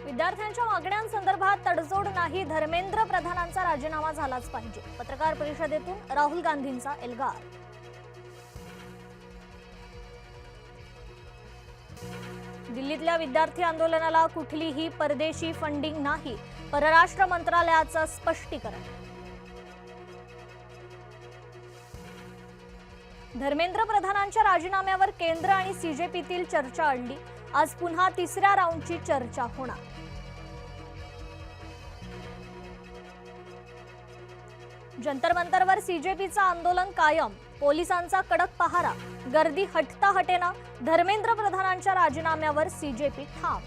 विद्यार्थ्यांच्या मागण्यांसंदर्भात तडजोड नाही, धर्मेंद्र प्रधानांचा राजीनामा झालाच पाहिजे. पत्रकार परिषदेतून राहुल गांधींचा एल्गार. दिल्लीतल्या विद्यार्थी आंदोलनाला कुठलीही परदेशी फंडिंग नाही, परराष्ट्र मंत्रालयाचं स्पष्टीकरण. धर्मेंद्र प्रधानांच्या राजीनाम्यावर केंद्र आणि सीजेपीतील चर्चा अडली. आज पुन्हा तिसऱ्या राऊंडची चर्चा होणार. जंतर मंतरवर सीजेपीचं आंदोलन कायम, पोलिसांचा कडक पहारा, गर्दी हटता हटेना. धर्मेंद्र प्रधानांच्या राजीनाम्यावर सीजेपी ठाम.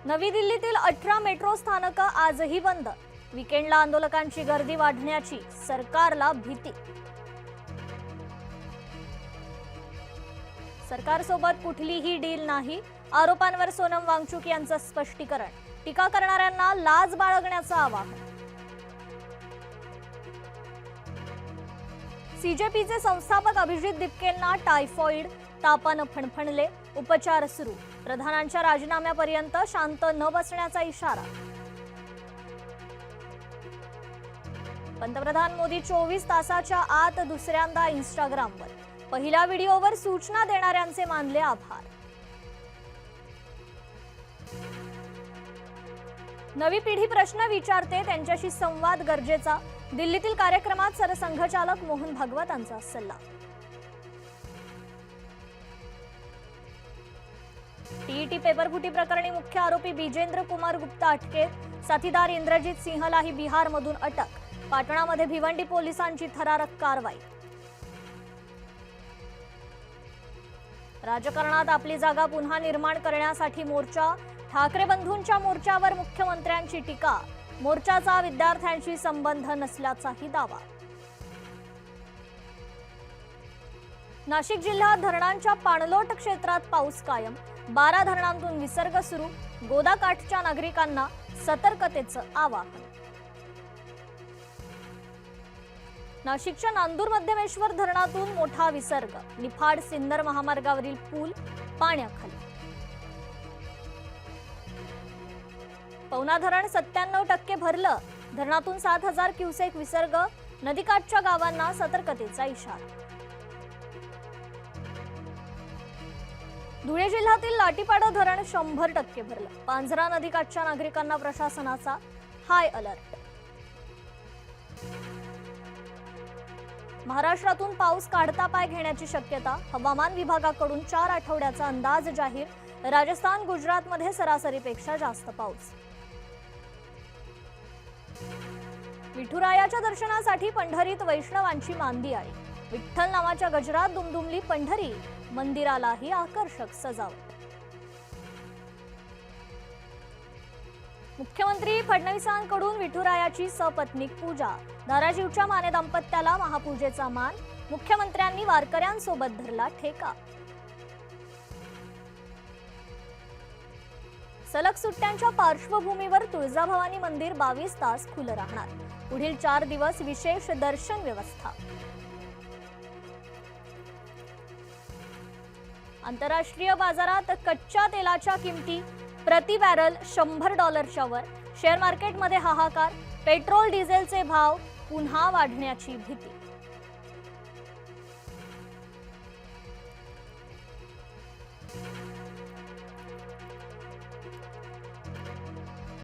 नवी दिल्लीतील 18 मेट्रो स्थानकं आजही बंद. वीकेंडला आंदोलकांची गर्दी वाढण्याची सरकारला भीती. सरकारसोबत कुठलीही डील नाही, आरोपांवर सोनम वांगचुक यांचं स्पष्टीकरण. टीका करणाऱ्यांना लाज बाळगण्याचं आवाहन. सीजेपीचे संस्थापक अभिजित दिपकेंना टायफॉइड, तापानं फणफणले, उपचार सुरू. प्रधानांच्या राजीनाम्यापर्यंत शांत न बसण्याचा इशारा. पंतप्रधान मोदी 24 तासाच्या आत दुसऱ्यांदा इंस्टाग्रामवर. पहिल्या व्हिडिओवर सूचना देणाऱ्यांचे मानले आभार. नवी पिढी प्रश्न विचारते, त्यांच्याशी संवाद गरजेचा. दिल्लीतील कार्यक्रमात सरसंघचालक मोहन भागवतांचा सल्ला. टीईटी पेपरफुटी प्रकरणी मुख्य आरोपी बिजेंद्र कुमार गुप्ता अटकेत. साथीदार इंद्रजीत सिंहलाही बिहारमधून अटक. पाटणामध्ये भिवंडी पोलिसांची थरारक कारवाई. राजकारणात आपली जागा पुन्हा निर्माण करण्यासाठी मोर्चा. ठाकरे बंधूंच्या मोर्चावर मुख्यमंत्र्यांची टीका. मोर्चाचा विद्यार्थ्यांशी संबंध नसल्याचाही दावा. नाशिक जिल्ह्यात धरणांच्या पाणलोट क्षेत्रात पाऊस कायम. 12 धरणांतून विसर्ग सुरू. गोदाकाठच्या नागरिकांना सतर्कतेचं आवाहन. नाशिकच्या नांदूर मध्यमेश्वर धरणातून मोठा विसर्ग. निफाड सिन्नर महामार्गावरील पूल पाण्याखाली. पवना धरण 97% भरलं. धरणातून 7000 क्युसेक विसर्ग. नदीकाठच्या गावांना सतर्कतेचा इशारा. धुळे जिल्ह्यातील लाटीपाडा धरण 100% भरलं. पांझरा नदीकाठच्या नागरिकांना प्रशासनाचा हाय अलर्ट. महाराष्ट्रातून पाऊस काढता पाय घेण्याची शक्यता. हवामान विभागाकडून 4 आठवड्याचा अंदाज जाहीर. राजस्थान, गुजरातमध्ये सरासरीपेक्षा जास्त पाऊस. विठुरायाच्या दर्शनासाठी पंढरीत वैष्णवांची मांदी आली. विठ्ठल नावाच्या गजरात दुमदुमली पंढरी. मंदिरालाही आकर्षक सजावट. मुख्यमंत्री फडणवीसांकडून विठुरायाची सपत्नीक पूजा. धाराशिवच्या माने दाम्पत्याला महापूजेचा मान. मुख्यमंत्र्यांनी वारकऱ्यांसोबत धरला ठेका. सलग सुट्ट्यांच्या पार्श्वभूमीवर तुळजाभवानी मंदिर 22 तास खुलं राहणार. पुढील 4 दिवस विशेष दर्शन व्यवस्था. आंतरराष्ट्रीय बाजारात कच्च्या तेलाच्या किमती प्रति बॅरल $100 वर. शेअर मार्केटमध्ये हाहाकार. पेट्रोल डिझेलचे भाव पुन्हा वाढण्याची भीती.